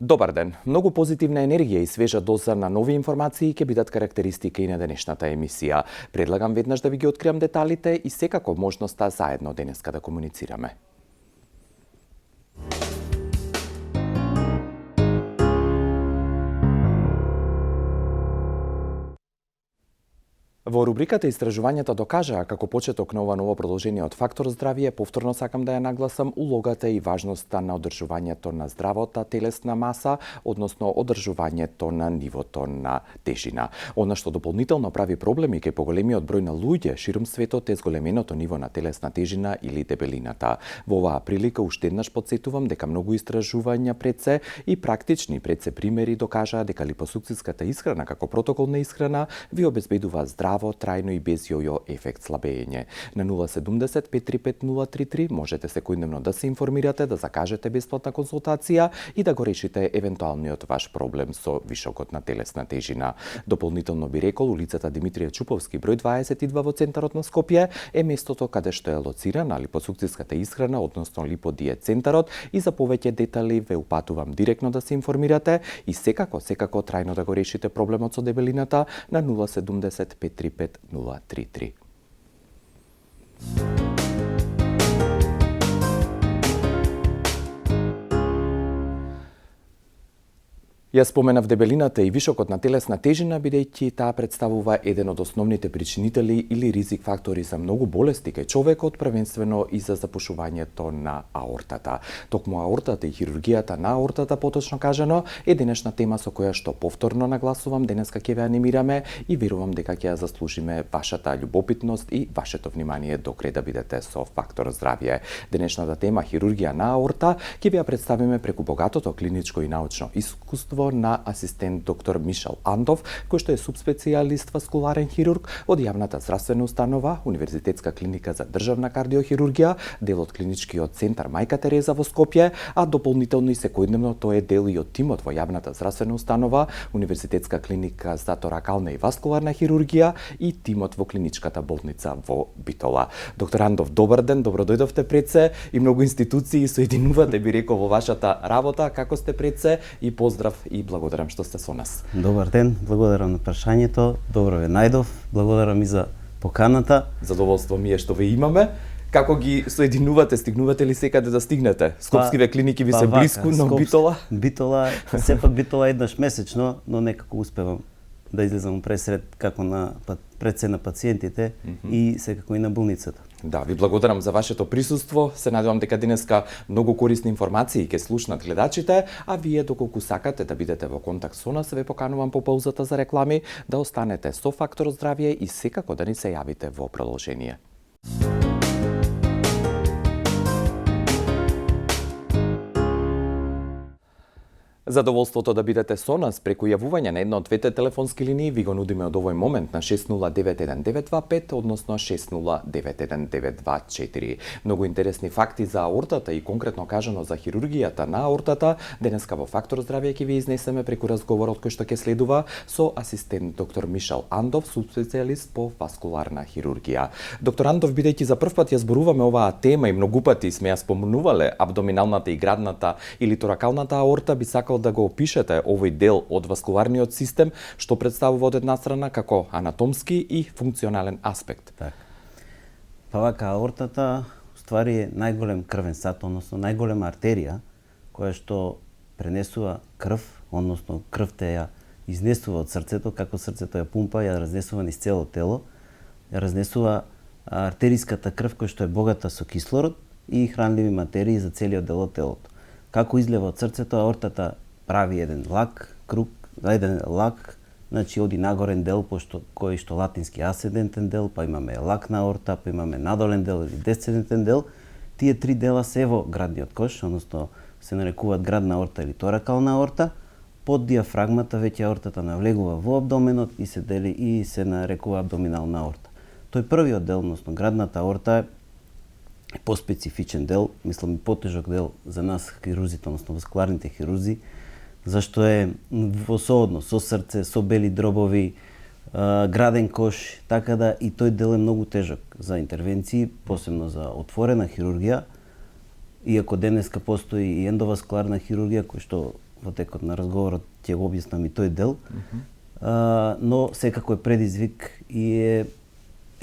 Добар ден. Многу позитивна енергија и свежа доза на нови информации ќе бидат карактеристика и на денешната емисија. Предлагам веднаш да ви ги откриам деталите и секако можноста заедно денеска да комуницираме. Во рубриката Истражувањата докажаа како почеток на ова ново продолжение од Фактор здравје, повторно сакам да ја нагласам улогата и важноста на одржувањето на здравата телесна маса, односно одржувањето на нивото на тежина. Она што дополнително прави проблеми кај поголемиот број на луѓе ширум светот е зголеменото ниво на телесна тежина или дебелината. Во оваа прилика уште еднаш потсетувам дека многу истражувања пред се и практични пред се примери докажаа дека липосукцијската исхрана како протокол на исхрана ви обезбедува здраво, трајно и без јојо ефект слабење. На 070 535 033 можете секојдневно да се информирате, да закажете бесплатна консултација и да го решите евентуалниот ваш проблем со вишокот на телесна тежина. Дополнително би рекол, улицата Димитрije Чуповски, број 22 во центарот на Скопје е местото каде што е лоцирана липосукцијската исхрана, односно липодиет центарот, и за повеќе детали ве упатувам директно да се информирате и секако трајно да го решите проблемот со дебелината на 070 535 033. Ја споменав дебелината и вишокот на телесна тежина, бидејќи таа представува еден од основните причинители или ризик фактори за многу болести кај човекот, првенствено и за запушувањето на аортата. Токму аортата и хирургијата на аортата, поточно кажано, е денешна тема со која што повторно нагласувам, денеска ќе ве анимираме и верувам дека ќе ја заслужиме вашата љубопитност и вашето внимание до крај да бидете со Фактор здравје. Денешната тема хирургија на аорта ќе ви ја представиме преку богатото клиничко и научно искуство на асистент доктор Мишел Андов, кој што е субспецијалист васкуларен хирург од јавната здравствена установа Универзитетска клиника за државна кардиохирургија, дел од клиничкиот центар Мајка Тереза во Скопје, а дополнително и секојдневно тој е дел и од тимот во јавната здравствена установа Универзитетска клиника за торакална и васкуларна хирургија и тимот во клиничката болница во Битола. Доктор Андов, добар ден, добро дојдовте пред се и многу институции соединувате, би рекол, во вашата работа. Како сте пред се и поздрав и благодарам што сте со нас. Добар ден, благодарам на прашањето. Добро ве најдов. Благодарам и за поканата. Задоволство ми е што ве имаме. Како ги соединувате, стигнувате ли секаде да стигнете? Скопскиве клиники ви се блиску, но Битола? Битола, сепак Битола еднаш месечно, но некако успевам да излезам пресред како пред се на пациентите и секако и на болницата. Да, ви благодарам за вашето присуство. Се надевам дека денеска многу корисни информации ќе слушнат гледачите, а вие доколку сакате да бидете во контакт со нас, ве поканувам по паузата за реклами да останете со Фактор здравје и секако да ни се јавите во продолжение. Задоволството да бидете со нас преку јавување на една од двете телефонски линии ви го нудиме од овој момент на 6091-925, односно 6091-924. Многу интересни факти за аортата и конкретно кажано за хирургијата на аортата денеска во Фактор здравје ќе ви изнесеме преку разговорот кој што ќе следува со асистент доктор Мишел Андов, субспецијалист по васкуларна хирургија. Доктор Андов, бидејќи за прв пат ја зборуваме оваа тема и многу пати сме ја спомнувале абдоминалната и градната или торакалната аорта, би сакал да го опишете овој дел од васкуларниот систем, што представува од една страна како анатомски и функционален аспект. Така. Па вака, аортата уствари е најголем крвен сат, односно најголема артерија која што пренесува крв, односно крвта ја изнесува од срцето, како срцето ја пумпа, ја разнесува низ цело тело, ја разнесува артериската крв која што е богата со кислород и хранливи материи за целиот дел од телото. Како излева од срцето, аортата прави еден лак, круг, лак, значи оди нагорен дел, кој што латински асцендентен дел, па имаме лак на аорта, па имаме надолен дел или десцендентен дел. Тие три дела се во градниот кош, односно се нарекуваат градна аорта или торакална аорта. Под диафрагмата веќе аортата навлегува во абдоменот и се дели и се нарекува абдоминална аорта. Тој првиот дел, односно градната аорта е поспецифичен дел, мислам и потежок дел за нас хирурзите, односно васкуларните хирурзи, зашто е во сооднос со срце, со бели дробови, граден кош, така да и тој дел е многу тежок за интервенции, посебно за отворена хирургија, иако денеска постои и ендоваскуларна хирургија која што во текот на разговорот ќе го објаснам и тој дел. Но секако е предизвик и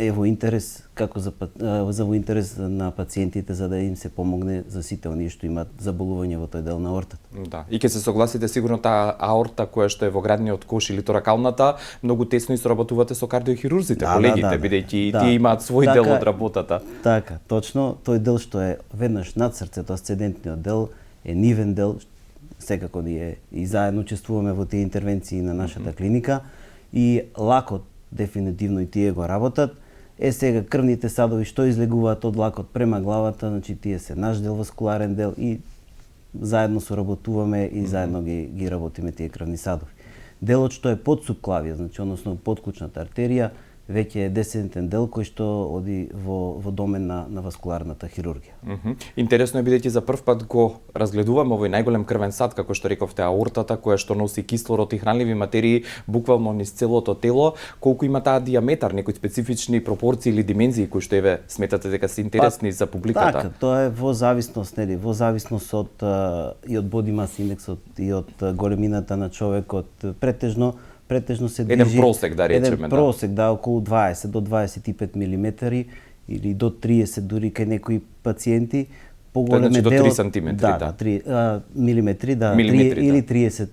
е во интерес во интерес на пациентите за да им се помогне за сите оние што имаат заболување во тој дел на аортата. Да, и ќе се согласите сигурно таа аорта која што е во градниот кош или торакалната, многу тесно соработувате со кардиохирурзите, колегите, бидејќи и тие имаат свој дел од работата. Така, точно, тој дел што е веднаш над срцето, асцендентниот дел е нивен дел, секако ние и заедно учествуваме во тие интервенции на нашата клиника и лакот дефинитивно и тие го работат. Сега крвните садови што излегуваат од лакот према главата, значи тие се наш дел, васкуларен дел и заедно соработуваме и заедно ги работиме тие крвни садови. Делот што е под субклавија, значи односно под клучната артерија, веќе е десцендентен дел кој што оди во домен на васкуларната хирургија. Интересно е бидејќи за прв пат го разгледуваме овој најголем крвен сад, како што рековте, аортата, која што носи кислород и хранливи материи буквално низ целото тело, колку има таа диаметар, некои специфични пропорции или димензии кои што еве сметате дека се интересни за публиката? Така, тоа е во зависност, во зависност од и од body mass индексот и од големината на човекот, претежно се движи еден просек, да речеме, еден просек, околу 20 до 25 милиметри или до 30 дури кај некои пациенти. Значи до 3 сантиметри, да. 3 милиметри, да, или 30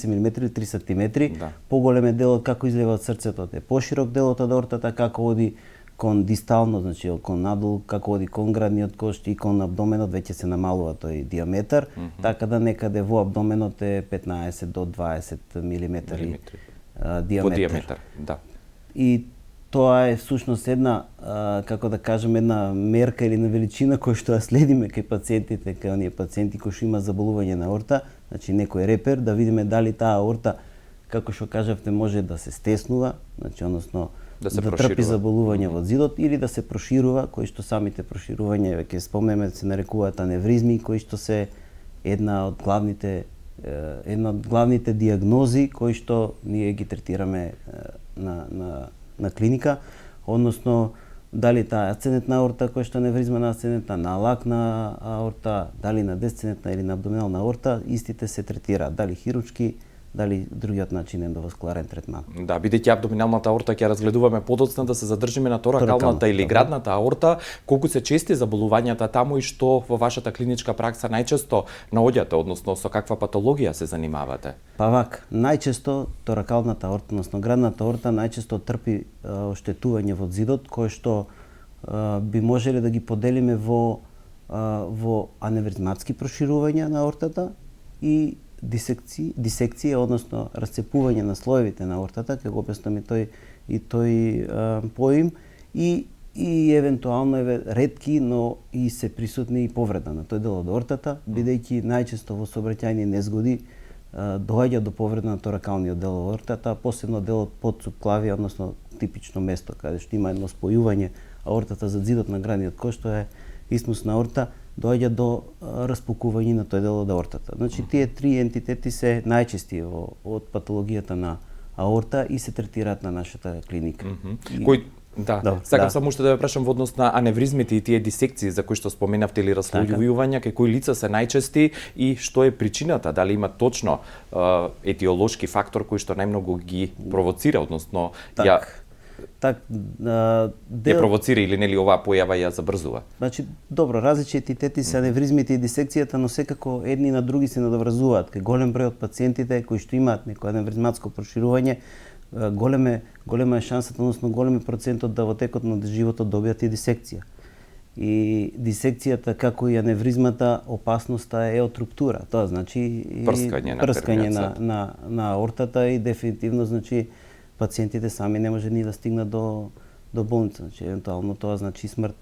милиметри или 3 сантиметри. Поголем е делот како излева од срцето, е поширок делот од аортата, како оди кон дистално, значи кон надолу, како оди кон градниот кош и кон абдоменот, веќе се намалува тој диаметар, така да некаде во абдоменот е 15 до 20 милиметри диаметар. Да. И тоа е всушност една, како да кажем, една мерка или на величина која што ја следиме кај пациентите, кај оние пациенти кои што има заболување на аорта, значи некој репер, да видиме дали таа аорта, како што кажавте, може да се стеснува, значи односно да трпи заболување во зидот или да се проширува, кои што самите проширувања, веќе спомнеме, се нарекуваат аневризми, кои што се една од главните диагнози кои што ние ги третираме на клиника, односно дали таа асцендентна аорта која што е аневризма на асцендентна, на лакна аорта, дали на десцендентна или на абдоминална аорта, истите се третираат, дали хируршки, дали другиот начин ендоваскуларен третман. Да, бидејќи абдоминалната аорта ќе разгледуваме подоцна, да се задржиме на торакалната или градната аорта, колку се чести заболувањата таму и што во вашата клиничка пракса најчесто наоѓате, односно со каква патологија се занимавате? Па вак, најчесто торакалната аорта, односно градната аорта, најчесто трпи оштетување во зидот, кое што би можеле да ги поделиме во аневризматски проширувања на аортата и дисекција, односно расцепување на слоевите на аортата, ќе го објаснам и тој поим, и евентуално ретки, но и се присутни и повреда на тој дел од аортата, бидејќи најчесто во сообраќајни незгоди доаѓа до повреда на торакалниот дел од аортата, посебно делот под субклавија, односно типично место каде што има едно спојување аортата за зидот на градниот кош, што е истмус на аорта, доаѓа до распукување на тој дел од аортата. Значи тие три ентитети се најчести од патологијата на аорта и се третираат на нашата клиника. Сакам само уште да ве прашам во однос на аневризмите и тие дисекции за кои што споменавте или раслојувања, кај кои лица се најчести и што е причината, дали има точно етиолошки фактор кој што најмногу ги провоцира, односно ја провоцира или нели оваа појава ја забрзува? Значи, добро, различни етитети се аневризмите и дисекцијата, но секако едни на други се надоврзуваат. Кај голем број од пациентите кои што имаат некој аневризматско проширување, голема е шансата, односно голем е процентот да во текот на животот добијат и дисекција. И дисекцијата, како и аневризмата, опасноста е од руптура. Тоа значи прскање на аортата и дефинитивно значи пациентите сами не може ни да стигнат до болница, значи евентуално тоа значи смрт.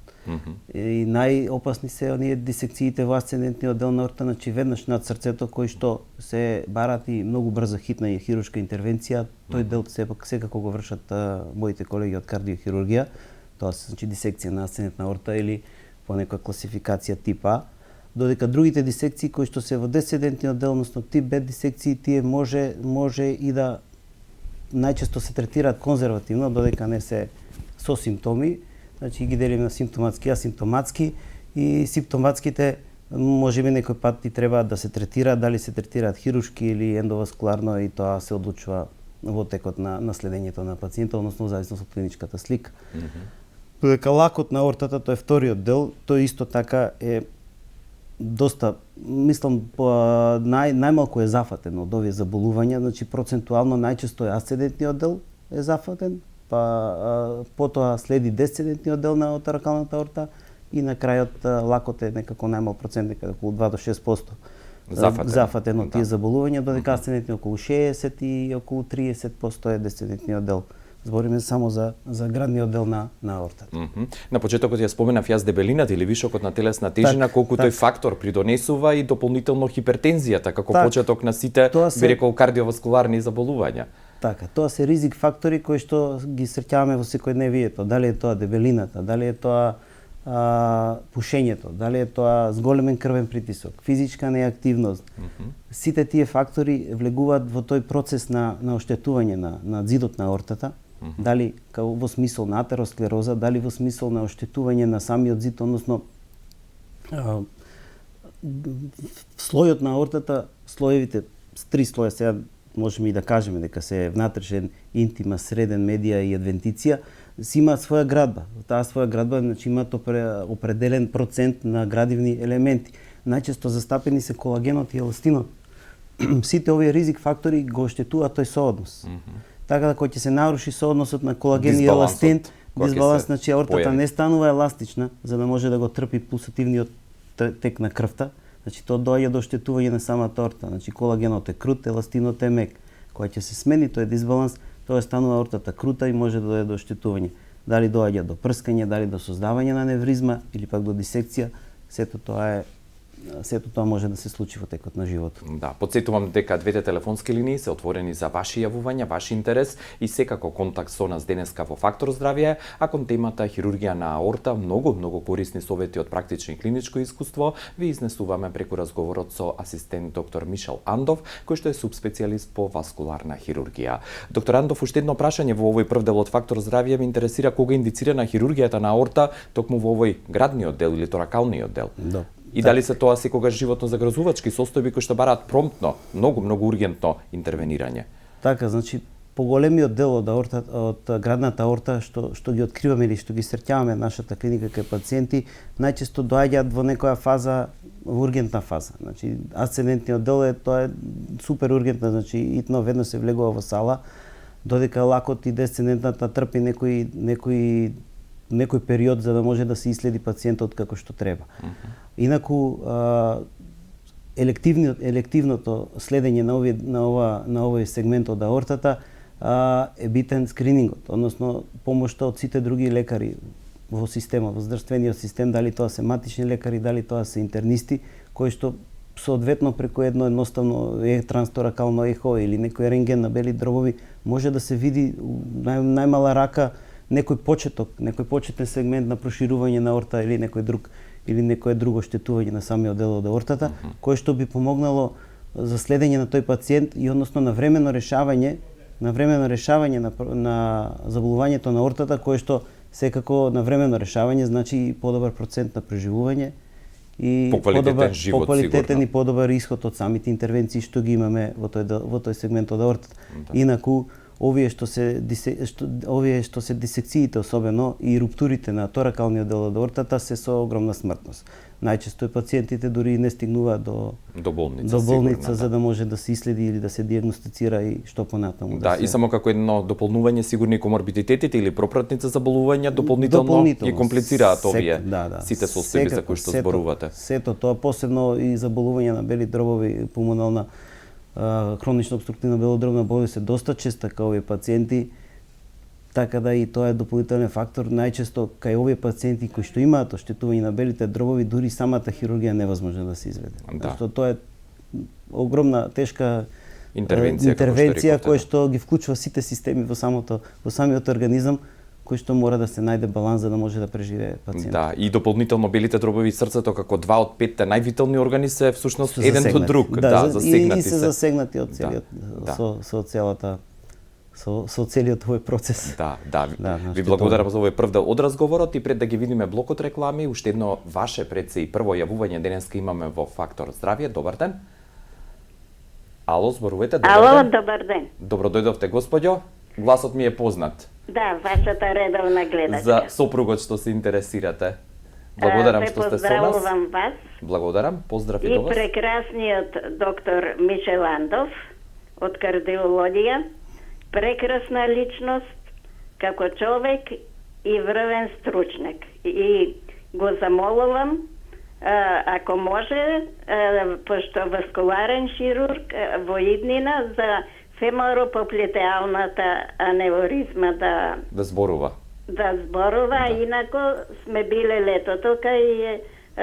И најопасни се оние дисекциите во асцендентниот дел на аорта, значи веднаш над срцето, кои што се барат и многу брза хитна и хируршка интервенција. Тој дел секако го вршат моите колеги од кардиохирургија. Тоа се значи дисекција на асцендентна аорта или по некоја класификација тип А. Додека другите дисекции кои што се во десцендентниот дел, односно тип Б дисекции, тие може и да најчесто се третираат конзервативно, додека не се со симптоми, значи ги делиме на симптоматски и асимптоматски, и симптоматските може би некој пат и треба да се третира, дали се третираат хируршки или ендоваскуларно, и тоа се одлучува во текот на следењето на пациентот, односно во зависност од клиничката слика. Додека лакот на аортата, тој е вториот дел, тој исто така е доста, мислам, најмалку е зафатен од овие заболувања, значи процентуално најчесто е асцендентниот дел е зафатен, па потоа следи десцендентниот дел на оторакалната аорта и на крајот лакот е некако најмал процент, некаде околу 2 до 6% зафатен од тие заболувања, додека асцендентниот околу 60 и околу 30% е десцендентниот дел. Збориме само за градниот дел на аортата. На почетокот ја споменав јас дебелината или вишокот на телесна тежина, колку тој фактор придонесува и дополнително хипертензијата како почеток на сите, би рекол, кардиоваскуларни заболувања. Така, тоа се ризик фактори кои што ги среќаваме во секојдневието. Дали е тоа дебелината, дали е тоа пушењето, дали е тоа зголемен крвен притисок, физичка неактивност. Сите тие фактори влегуваат во тој процес на оштетување на ѕидот на аортата, дали во смисол на атеросклероза, дали во смисол на оштетување на самиот ѕид, односно слојот на аортата, слоевите, 3 слоја, сега можеме и да кажеме дека се внатрешен, интима, среден, медија и адвентиција, си имаат своја градба. Таа своја градба, значи, имаат определен процент на градивни елементи. Најчесто застапени се колагенот и еластинот. Сите овие ризик фактори го оштетуваат тој сооднос. Така да кога ќе се наруши соодносот на колаген и еластин, дисбаланс, значи аортата не станува еластична, за да може да го трпи пулсативниот тек на крвта. Значи тоа доаѓа до оштетување на самата аорта. Значи колагенот е крут, еластинот е мек. Кога ќе се смени тој дисбаланс, тоа станува аортата крута и може да дојде до оштетување. Дали доаѓа до прскање, дали до создавање на невризма или пак до дисекција, сето тоа може да се случи во текот на животот. Да, потсетувам дека двете телефонски линии се отворени за ваши јавувања, ваш интерес и секако контакт со нас денеска во Фактор здравје, а кон темата хирургија на аорта, многу корисни совети од практично и клиничко искуство ви изнесуваме преку разговорот со асистент доктор Мишел Андов, кој што е субспецијалист по васкуларна хирургија. Доктор Андов, уште едно прашање во овој прв дел од Фактор здравје ме интересира кога е индицирана хирургијата на аорта токму во овој градниот дел или торакалниот дел. Да. И дали се тоа секогаш животно загрозувачки состојби кои што бараат промптно, многу ургентно интервенирање? Така, значи поголемиот дел од аортата, од градната аорта што ги откриваме или што ги среќаваме нашата клиника кај пациенти, најчесто доаѓаат во некоја фаза, во ургентна фаза. Значи асцендентниот дел тоа е супер ургентна, значи итно веднаш се влегува во сала, додека лакот и десцендентната трпи некој период за да може да се иследи пациентот како што треба. Инаку елективното следење на овој сегмент од аортата е битен скринингот, односно помошта од сите други лекари во системот, во здравствениот систем, дали тоа се матични лекари, дали тоа се интернисти, кои што соодветно преку едно едноставно трансторакално ехо или некој рентген на бели дробови може да се види најмала рака некој почетен сегмент на проширување на аорта или некое друго оштетување на самиот дел од аортата, кое што би помогнало за следење на тој пациент и односно на времено решавање на заболувањето на аортата, кое што секако на времено решавање значи и подобар процент на преживување и поквалитетен и подобар исход од самите интервенции што ги имаме во тој сегмент од аортата. Инаку овие што се дисекциите особено и руптурите на торакалниот дел од аортата се со огромна смртност. Најчесто пациентите дури не стигнуваат до болница за да може да се иследи или да се диагностицира и што понатаму. Да, и само како едно дополнување, сигурни коморбидитетите или пропратните заболувања дополнително ги комплицираат овие сите состојби за кои што зборувате. Сето тоа, посебно и заболувања на бели дробови, пулмонална хронична обструктивна белодробна болест е доста честа кај овие пациенти, така да и тоа е дополнителен фактор. Најчесто кај овие пациенти кои што имаат оштетување на белите дробови, дури самата хирургија невозможна да се изведе. Зашто тоа е огромна тешка интервенција која што ги вклучува сите системи во самиот организам, кој што мора да се најде баланс за да може да преживее пациентот. Да, и дополнително белите дробови и срцето како 2 од 5 највитални органи се всушност еден до друг, засегнати и се засегнати од целиот со со целиот овој процес. Да. Да, Ви благодарам за овој прв дел од разговорот и пред да ги видиме блокот реклами, уште едно ваше пред се и прво јавување денеска имаме во Фактор здравје. Добар ден. Ало, зборувате, добар Ало, ден. добар ден. Добро дојдовте, господјо. Гласот ми е познат. Да, вашата редовна гледачка. За сопругот што се интересирате. Благодарам што сте со нас. Поздравувам вас Благодарам, поздрав и и до вас. прекрасниот доктор Мишел Андов од кардиологија. Прекрасна личност, како човек и врвен стручник. И го замолувам, ако може, пошто васкуларен хирург во иднина за феморопоплетеалната аневризма Да зборува. да зборува, инако сме биле летото кај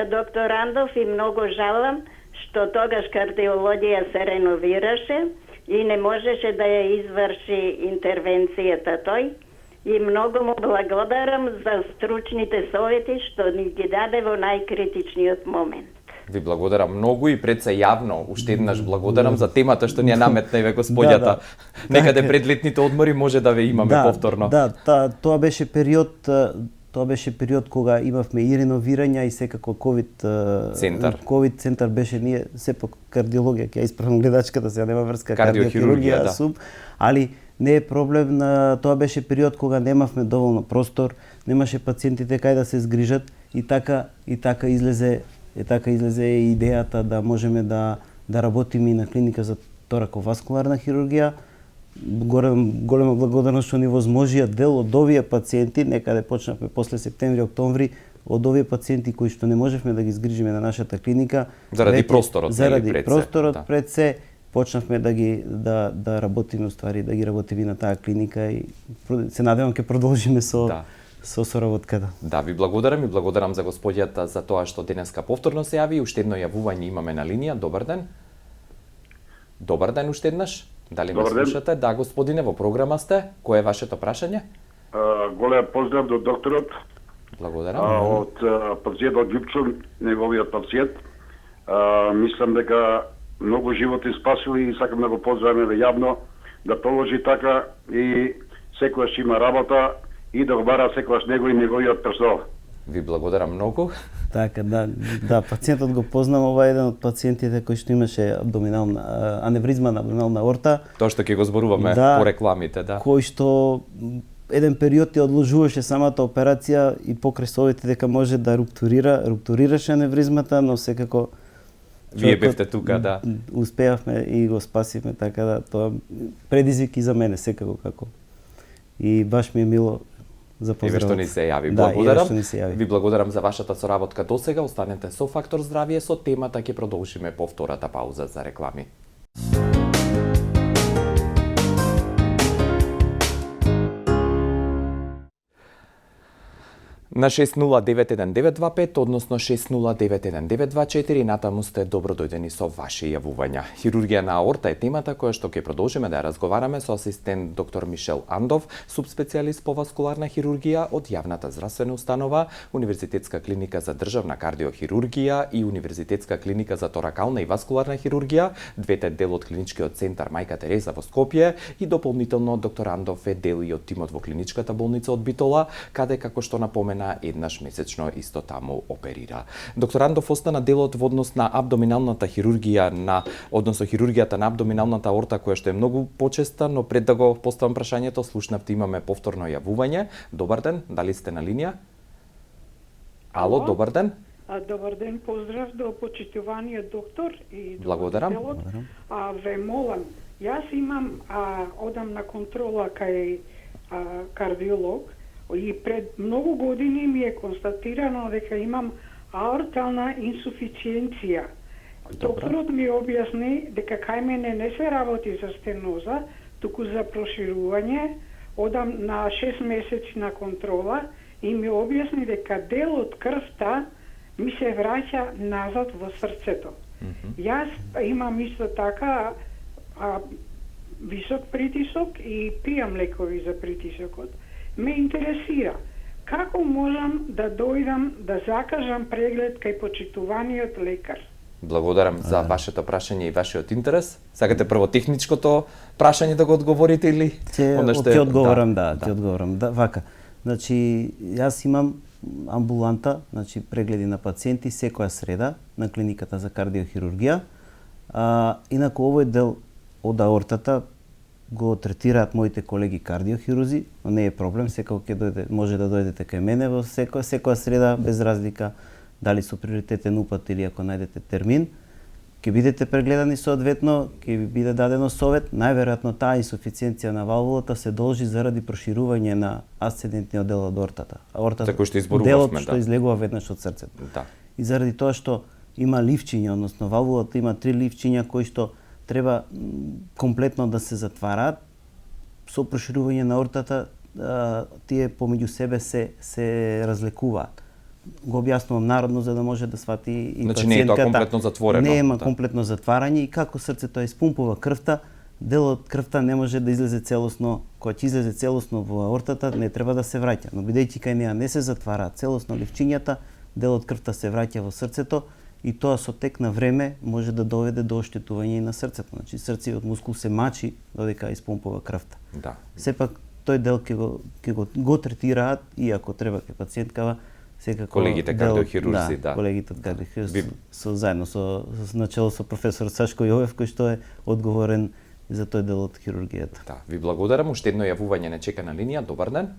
доктор Андов и многу жалам што тогаш кардиологија се реновираше и не можеше да ја изврши интервенцијата тој. И многу му благодарам за стручните совети што ни ги даде во најкритичниот момент. Ви благодарам многу и пред се јавно уште еднаш благодарам за темата што ни ја наметна ве господјата. Некаде пред летните одмори може да ве имаме повторно. Тоа беше период кога имавме и реновирања и секако центар. ковид центар беше, ние сепак кардиологија, ќе ја исправам гледачката, сега нема врска кардиохирургија, суб, али не е проблем, тоа беше период кога немавме доволно простор, немаше пациентите кај да се згрижат и така излезе идејата да можеме да работиме и на клиника за тораковаскуларна хирургија. Голема благодарност што ни возможија дел од овие пациенти, некаде почнавме после септември, октомври, од овие пациенти кои што не можевме да ги згрижиме на нашата клиника, заради просторот, пред се почнавме да работиме, уствари да ги работиме на таа клиника и се надевам ќе продолжиме со соработката. Да, ви благодарам и благодарам за господјата за тоа што денеска повторно се јави. Уште едно јавување имаме на линија. Добар ден. Добар ден уште еднаш. Дали ме слушате? Да, господине, во програма сте. Кое е вашето прашање? Голем поздрав до докторот. Благодарам. Од пациентот Љупчо, неговиот пациент. Мислам дека многу животи спасил и сакам да го поздравиме јавно да продолжи така и секогаш има работа и да го бара секогаш него и неговиот персонал. Ви благодарам многу. Така, да, пациентот го познам, ова е еден од пациентите кој што имаше аневризма на абдоминална аорта. Тоа што ќе го зборуваме по рекламите, да. Кој што еден период ја одложуваше самата операција и покрај совети дека може да руптурираше аневризмата, но секако вие бевте тука, да. Успеавме и го спасивме, така да тоа предизвик и за мене секако како. И баш ми е мило за поздравот. Еве што ни се јави. Благодарам. Ви благодарам за вашата соработка досега. Останете со Фактор здравје, со темата ќе продолжиме по втората пауза за реклами. На 609125, односно 609124, натаму сте добродојдени со ваши јавувања. Хирургија на аорта е темата која што ќе продолжиме да ја разговараме со асистент доктор Мишел Андов, субспецијалист по васкуларна хирургија од јавната здравствена установа, Универзитетска клиника за државна кардиохирургија и Универзитетска клиника за торакална и васкуларна хирургија, двете дел од клиничкиот центар Мајка Тереза во Скопје и дополнително доктор Андов е дел и од тимот во клиничката болница од Битола, каде како што напомена еднаш месечно исто таму оперира. Доктор Андов остана делот во однос на абдоминалната хирургија, односно хирургијата на абдоминалната аорта, која што е многу почеста, но пред да го поставам прашањето, слушнавте имаме повторно јавување. Добар ден, дали сте на линија? Ало, добар ден. Добар ден, поздрав до почитуваниот доктор и благодарам. Ве молам, јас имам одам на контрола кај кардиолог и пред многу години ми е констатирано дека имам аортална инсуфициенција. Докторот ми објасни дека кај мене не се работи за стеноза, туку за проширување. Одам на 6 месеци на контрола и ми објасни дека дел од крвта ми се враќа назад во срцето. Јас имам исто така висок притисок и пијам лекови за притисокот. Ме интересира како можам да дојдам да закажам преглед кај почитуваниот лекар. Благодарам за вашето прашање и вашиот интерес. Сакате прво техничкото прашање да го одговорите или Ќе одговорам, ќе одговорам. Да, вака. Значи, јас имам амбуланта, значи прегледи на пациенти секоја среда на клиниката за кардиохирургија. Инаку овој дел од аортата го третираат моите колеги кардиохирузи, но не е проблем, секако ќе дојде, може да дојдете кај мене во секоја среда без разлика дали со приоритетен упат или ако најдете термин. Ќе бидете прегледани соодветно, ќе ви биде дадено совет. Најверојатно таа инсуфициенција на валвулата се должи заради проширување на асцендентниот дел од аортата. За кој што изборувавме, делот што излегува веднаш од срцето. Да. И заради тоа што има ливчиња, односно валвулата има 3 ливчиња кои што треба комплетно да се затвараат. Со проширување на аортата тие помеѓу себе се разлекуваат. Го објаснувам народно за да може да свати и значи, не е тоа комплетно затворено. Нема комплетно затварање и како срцето испумпува крвта, делот крвта не може да излезе целосно, кога ќе излезе целосно во аортата, не треба да се враќа, но бидејќи кај неа не се затвараат целосно ливчињата, делот крвта се враќа во срцето и тоа со тек на време може да доведе до оштетување и на срцето. Значи срцевиот мускул се мачи додека испумпува крвта. Да. Сепак тој дел ќе го третираат и ако треба кај пациенткава секако колегите кардиохирурзи, да. Колегите од кардиохирурзи заедно со начело со професор Сашко Јовев кој што е одговорен за тој дел од хирургијата. Да, ви благодарам. Уште едно јавување не чека на линија. Добар ден.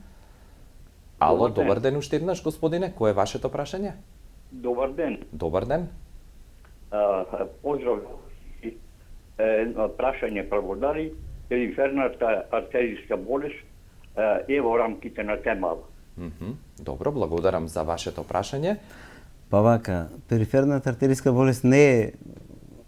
Ало, добар ден уште еднаш, господине. Кој е вашето прашање? Добар ден. Добар ден. Поздрав. Прашање благодари. Периферната артериска болест е во рамките на темава. Добро, благодарам за вашето прашање. Па вака, периферната артериска болест не е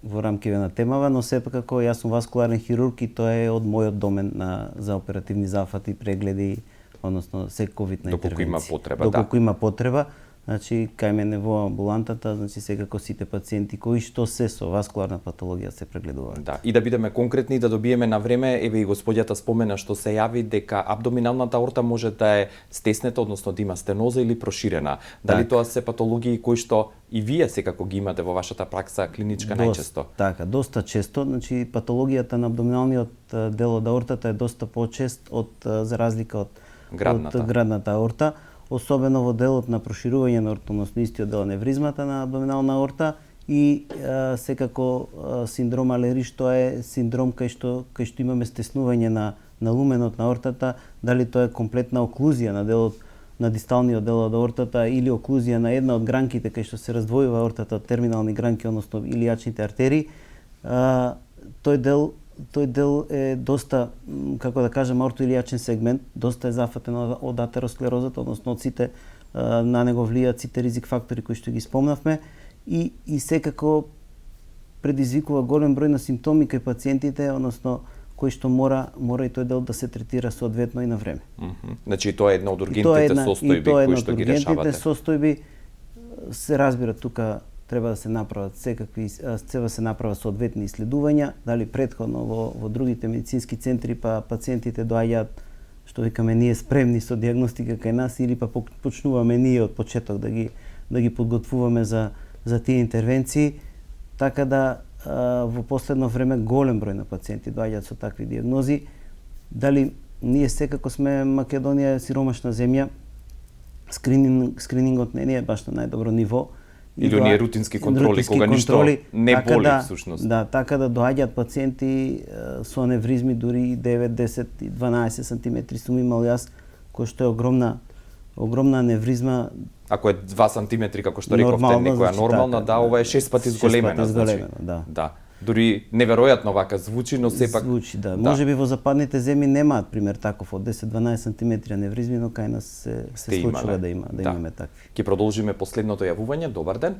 во рамките на темава, но сепак како јас сум васкуларен хирург и тоа е од мојот домен за оперативни зафати, прегледи, односно секој вид на интервенција. Доколку има потреба, Доколку има потреба, значи кај мене во амбулантата, значи секако сите пациенти кои што се со васкуларна патологија се прегледуваат. Да, и да бидеме конкретни и да добиеме на време, еве и господјата спомена што се јави дека абдоминалната аорта може да е стеснета, односно да има стеноза или проширена. Дали тоа се патологии кои што и вие секако ги имате во вашата пракса клиничка најчесто? Така, доста често, значи патологијата на абдоминалниот дел од аортата е доста почест за разлика од градната аорта. Особено во делот на проширување на ортоноснистиот дел аневризмата на абдоминална аорта и секако синдром Алериш, тоа е синдром кај што имаме стеснување на луменот на аортата, дали тоа е комплетна оклузија на делот на дисталниот дел од аортата или оклузија на една од гранките кај што се раздвојува аортата од терминални гранки, односно илијачните артерии. Тој дел е доста, како да кажем, аортоилијачен сегмент, доста е зафатен од атеросклерозата, односно од сите на него влијаат сите ризик фактори кои што ги спомнавме и секако предизвикува голем број на симптоми кај пациентите, односно кои што мора и тој дел да се третира соодветно и на време. Значи тоа е една од ургентните состојби кои што ги решавате. Ургентните состојби се разбира тука треба да се направат треба се направат соодветни иследувања, дали претходно во другите медицински центри па пациентите доаѓаат, што викаме ние спремни со дијагностика кај нас или па почнуваме ние од почеток да ги подготвуваме за тие интервенции, така да во последно време голем број на пациенти доаѓаат со такви дијагнози. Дали ние секако сме Македонија сиромашна земја, скринингот не е баш на најдобро ниво. Или оние рутински контроли, кога ништо не боли всушност. Да, така да доаѓаат пациенти со аневризми дури 9, 10 и 12 сантиметри сум имал јас, кој што е огромна аневризма. Ако е 2 сантиметри, како што рековте, некоја нормална, да, ова е 6 пати зголемена. Да. Дури неверојатно вака звучи, но сепак звучи, да. Можеби во западните земји немаат пример таков од 10-12 сантиметри аневризми, но кај нас се случува да имаме такви. Ќе продолжиме последното јавување. Добар ден.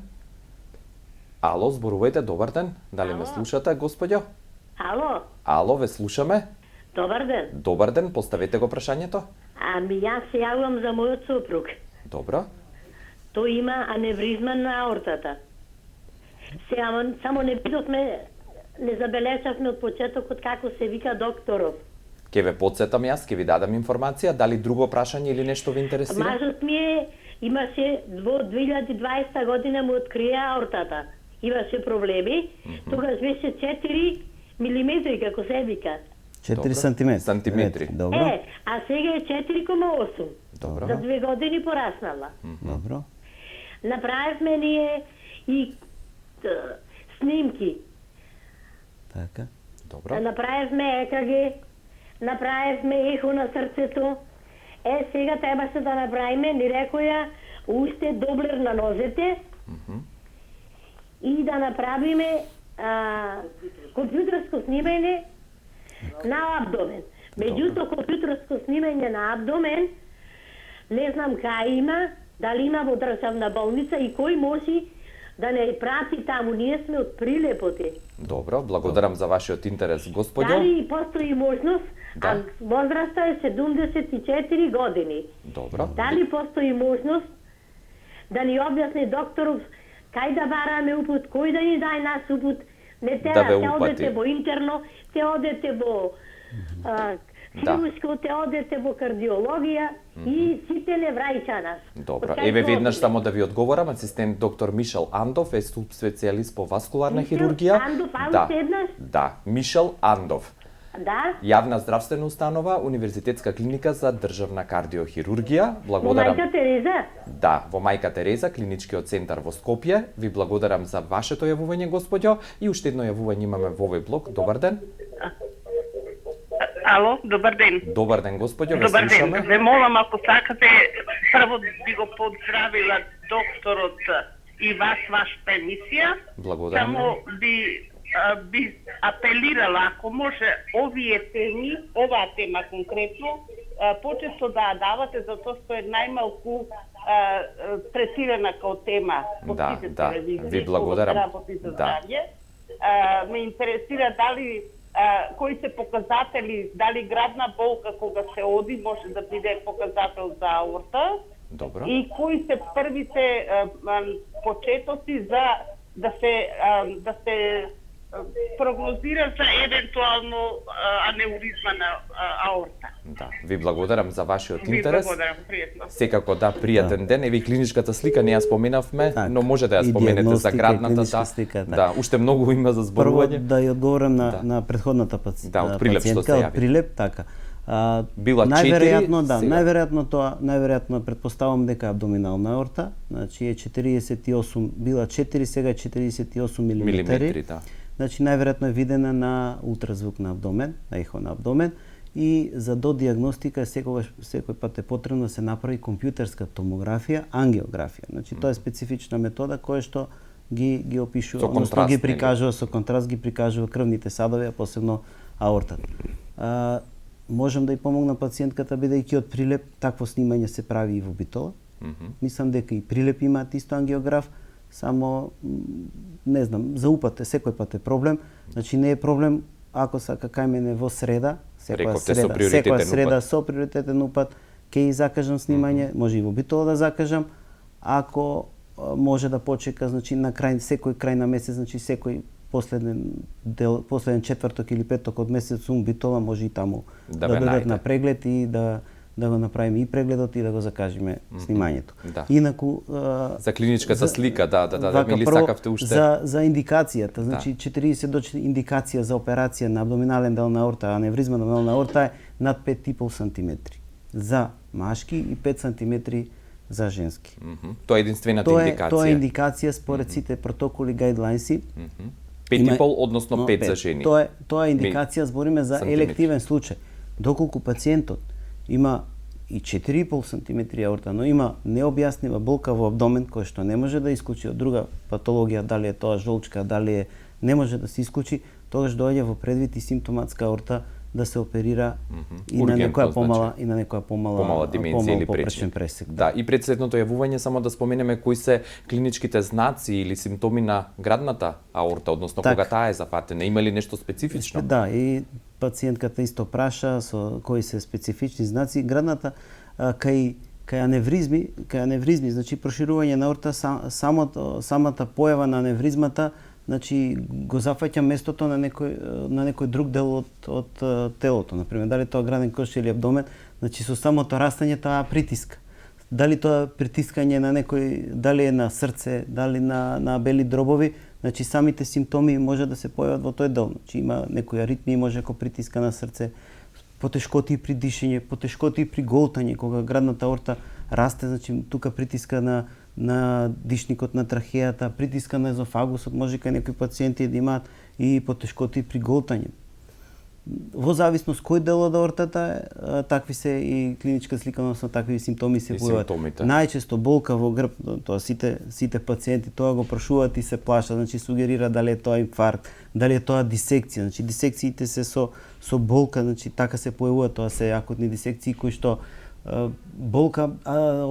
Ало, зборувајте, добар ден. Дали ме слушате, господјо? Ало, ве слушаме. Добар ден. Добар ден, поставете го прашањето. Јас се јавувам за мојот сопруг. Добро. Тој има аневризма на аортата. Само не видовме, не забележавме од почетокот како се вика докторов. Ке ве подсетам јас, ке ви дадам информација, дали друго прашање или нешто ви интересира? Мажот ми имаше во 2020 година му открија аортата. имаше проблеми, тогаш беше 4 милиметри, како се вика. 4 сантиметри. Сантиметри. Добро. А сега е 4,8. Добро. За 2 години пораснала. Добро. Направивме ние и снимки. Така. Добро. Направивме ЕКГ, направивме ехо на срцето. Сега требаше да направиме, ни рекоја, уште доблер на нозете и да направиме компјутерско снимање на абдомен. Меѓуто, компјутерско снимање на абдомен, не знам кај има, дали има во државна болница и кој може да не прати таму. Ние сме од Прилепоте. Добро, благодарам за вашиот интерес, господјо. Дали постои можност, а возраста е 74 години. Добро. Дали постои можност да ни објасни докторов кај да бараме упут, кој да ни дај нас упут, не Да тера, ве те упати. одете во интерно, те одете во хируршко, те одете во кардиологија и сите не враќа нас. Добро. Од кај Еве се веднаш одиме? само да ви одговорам, асистент доктор Мишел Андов е субспецијалист по васкуларна Мишел хирургија. Андов, да. уште еднаш? Да, Мишел Андов. Да, Јавна здравствена установа, Универзитетска клиника за државна кардиохирургија. во Благодарам. мајка Тереза. Да, во Мајка Тереза, клиничкиот центар во Скопје. Ви благодарам за вашето јавување, господјо. И уште едно јавување имаме во овој блок. Добар ден. Ало, добар ден. Добар ден, господјо, ве Добар ден. слушаме. Ве молам, ако сакате, прво би го поздравила докторот и вас, вашата емисија. Благодарам. Само би апелирала, ако може, овие теми, оваа тема конкретно, почесто да ја давате, затоа што е најмалку третирана као тема во Да, сите да. телевизии, Ви благодарам. кога се работи за Да. здравје. Ме интересира дали кои се показатели, дали градна болка кога се оди може да биде показател за аорта Добро. и кои се првите почетоци за да се прогнозира за евентуално анеуризма на аорта. Да, ви благодарам за вашиот Ви интерес. благодарам, пријатно. Секако да, пријатен ден. Еве и клиничката слика не ја споменавме, Так, но може да ја и споменете за дијагностика, и градната, клиничка да. слика, да. Да, уште многу има за Прво зборување. да ја одговорам Да. на предходната Да, од Прилеп што се пациентка, јави. од Прилеп, така. Била најверојатно, 4, да, сега. најверојатно претпоставам дека е абдоминална аорта, значи е 48, била 4, сега е 48 Милиметри, милиметри. да. Значи најверојатно е видена на ултразвук на абдомен, на ехо на абдомен и за додиагностика секој пат е потребно да се направи компјутерска томографија, ангиографија. Значи тоа е специфична метода која што ги опишува, Со односно контраст, ги нели? прикажува со контраст, ги прикажува крвните садови, а посебно аортата. Можам да ја помогна пациентката бидејќи од Прилеп такво снимање се прави и во Битола. Мислам дека и Прилеп имаат исто ангиограф, само не знам, за упат секој пат е проблем. Значи не е проблем ако сака кај мене во среда, Рековте со приоритетен секоја среда упат. со приоритетен упат, ќе и закажам снимање, може и во Битола да закажам. Ако може да почека, значи на секој крај на месец, значи секој последен четврток или петок од месец Битола може и таму Да да ве дадат најде. на преглед и да го направиме и прегледот и да го закажеме снимањето. Да. Инаку За клиничката слика, да, вака, мили прво, сакавте уште. за индикацијата, значи 40 до 40 индикација за операција на абдоминален дел на аорта, аневризма на дел на аорта е над 5,5 сантиметри за машки и 5 сантиметри за женски. Тоа е единствената Тоа е индикација. индикација според сите протоколи, гайдлайнси. 5,5 односно 5 за жени. Тоа е индикација, збориме за сантиметри. елективен случај. Доколку пациентот има и 4,5 сантиметри аорта, но има необјаснива болка во абдомен, која што не може да исклучи од друга патологија, дали е тоа жолчка, дали е, не може да се исклучи, тогаш доаѓа во предвид и симптоматска аорта да се оперира и на Ургентно, некоја помала, значи. и на некоја Помала димензија или попречен пречен пресек. Да, и пред следното јавување само да споменеме кои се клиничките знаци или симптоми на градната аорта, односно Така. кога таа е запатена. Има ли нешто специфично? Да, и пациентката исто праша со кои се специфични знаци. Градната кај аневризми, значи проширување на аорта, самата појава на аневризмата, значи го зафаќа местото на некој друг дел од телото, например, дали тоа граден кош или абдомен, значи со самото растање таа притиска. Дали тоа притискање на некој, дали е на срце, дали на бели дробови, значи самите симптоми може да се појават во тој дел. Значи има некои аритмии, може ако притиска на срце, потешкоти при дишење, потешкоти при голтање, кога градната аорта расте, значи тука притиска на дишникот на трахејата, притиска на езофагусот, може кај некои пациенти да имаат и потешкоти при голтање. Во зависност кој дел од аортата е, такви се и клиничка слика, односно такви симптоми се појават. Најчесто болка во грб, тоа сите пациенти тоа го прашуваат и се плашат, значи сугерира дали е тоа инфаркт, дали е тоа дисекција, значи дисекциите се со болка, значи така се појавуваат, тоа се акутни дисекции кои што болка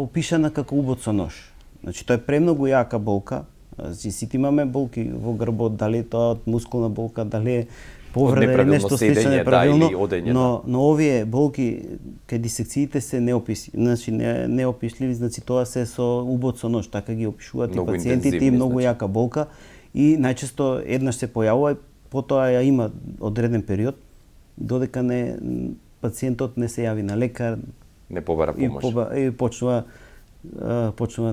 опишана како убод со нож. Значи тоа е премногу јака болка. Значи сите имаме болки во грбот, дали е тоа мускулна болка, дали е повреда или нешто слично неправилно, но овие болки кај дисекциите се неопишливи, значи тоа се со убод со нож, така ги опишуваат и пациентите, и многу јака болка и најчесто еднаш се појавува и потоа ја има одреден период додека пациентот не се јави на лекар, не побара помош и почнува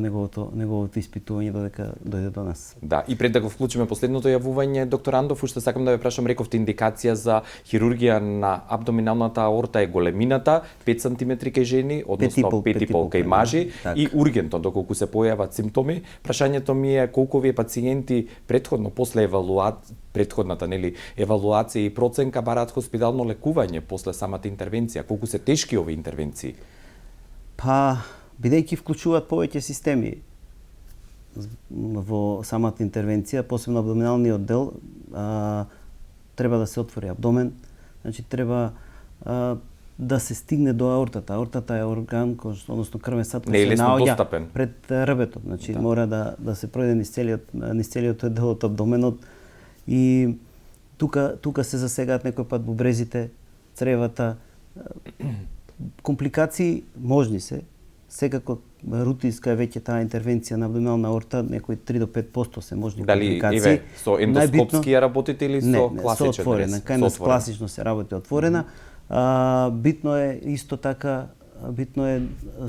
неговото испитување додека дојде до нас. Да, и пред да го вклучиме последното јавување, доктор Андов, уште сакам да ве прашам, рековте индикација за хирургија на абдоминалната аорта е големината, 5 см кај жени, односно 5,5 кај мажи, и ургентно доколку се појават симптоми. Прашањето ми е колку овие пациенти претходно после претходната евалуација и проценка бараат хоспитално лекување после самата интервенција, колку се тешки овие интервенции? Бидејќи вклучуваат повеќе системи во самата интервенција, посебно абдоминалниот дел, треба да се отвори абдомен, значи треба да се стигне до аортата. Аортата е орган, односно крвен сад, кој се наоѓа пред рбето. Значи мора да се пројде низ целиот дел од абдоменот и тука се засегаат некој пат бубрезите, цревата. Компликации можни се. Секако рутинска е веќе таа интервенција на абдоминална аорта, некои 3 до 5% се можни компликации. Дали со ендоскопски ја работите или со класичен? Со отворена, кај нас класично се работи отворена. Битно е исто така,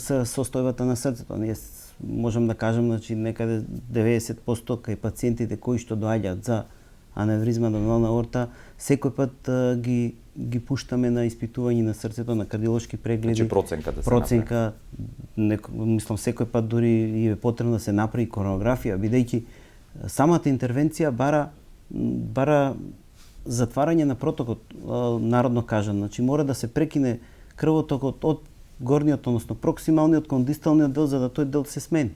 состојбата на срцето. Ние можам да кажам, значи некаде 90% кај пациентите кои што доаѓаат за аневризма на абдоминална аорта, секој пат ги пуштаме на испитување на срцето, на кардиолошки прегледи. Значи проценка мислам секој пат дури е потребно да се направи коронографија, бидејќи самата интервенција бара затварање на протокот, народно кажан. Значи мора да се прекине крвотокот од горниот, односно проксималниот кон дисталниот дел, за да тој дел се смени.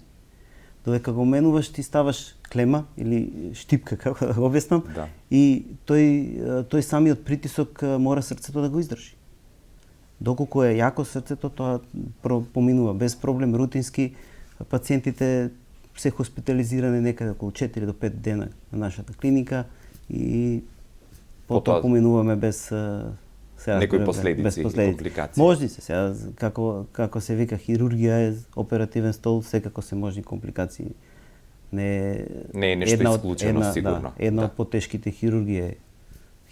Додека го менуваш, ти ставаш клема или штипка, како да го објаснам, и тој самиот притисок мора срцето да го издржи. Доколку е јако срцето, тоа поминува без проблем, рутински. Пациентите се хоспитализирани некаде околу 4 до 5 дена на нашата клиника и потоа поминуваме без некои последици, компликации. Можни се сега, како се вика, хирургија е оперативен стол, секако се можни компликации. Не е нешто исклучено, сигурно. Една од потешките хирургија е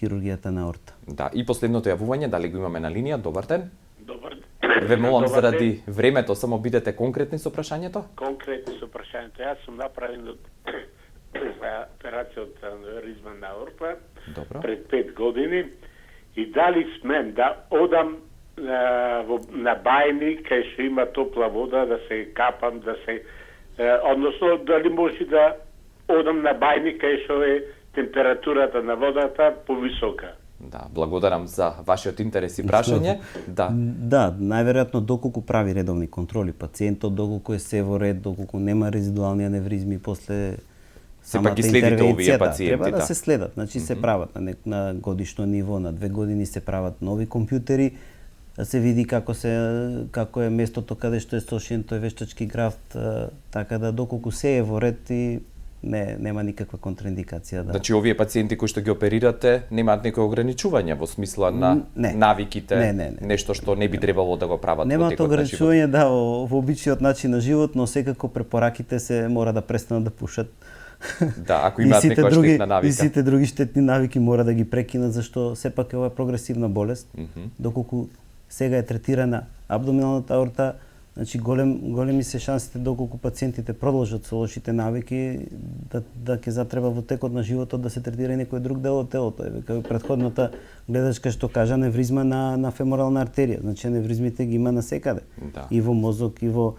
хирургијата на аорта. Да, и последното јавување, дали го имаме на линија? Добар ден. Добар ден. Ве молам заради времето, само бидете конкретни со прашањето. Конкретни со прашањето. Јас сум направен операција од аневризма на аорта пред 5 години. И дали смем да одам на бајни кај што има топла вода, да се капам, односно дали може да одам на бајни кај што е температурата на водата повисока. Да, благодарам за вашиот интерес и прашање. Да, најверојатно доколку прави редовни контроли пациентот, доколку е се во ред, доколку нема резидуални аневризми после сепак ги следите овие пациенти, треба да се следат. Значи се прават на годишно ниво, на 2 години се прават нови компјутери, да се види како е местото каде што е сошен тој вештачки графт, така да доколку се е во ред и нема никаква контраиндикација. Значи овие пациенти кои што ги оперирате немаат некои ограничувања во смисла на навиките, нешто што не би требало да го прават во текот на живот. Немаат ограничување во обичниот начин на живот, но секако препораките се мора да престанат да пушат. Да, ако имаат некоја штетна навика. И сите други штетни навики мора да ги прекинат, зашто сепак е ова прогресивна болест. Доколку сега е третирана абдоминалната аорта, Значи големи се шансите доколку пациентите продолжат со лошите навики да ќе затреба во текот на животот да се третира и некој друг дел од телото. Еве како предходната гледачка што кажа аневризма на феморална артерија. Значи аневризмите ги има насекаде. Да. И во мозок, и во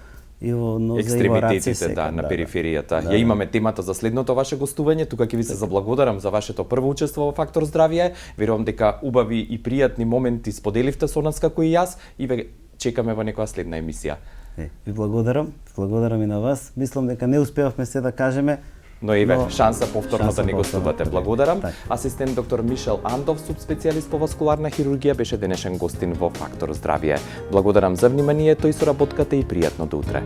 ноза, и во раце, да, на периферијата. Ја имаме темата за следното ваше гостување. Тука ќе ви се заблагодарам за вашето прво учество во Фактор здравје. Верувам дека убави и пријатни моменти споделивте со нас како и јас и ве чекаме во некоја следна емисија. Ви благодарам и на вас. Мислам дека не успеавме се да кажеме, но шанса повторно да не гостувате. Благодарам. Асистент доктор Мишел Андов, субспецијалист по васкуларна хирургија, беше денешен гостин во Фактор здравје. Благодарам за вниманието и соработката и пријатно до утре.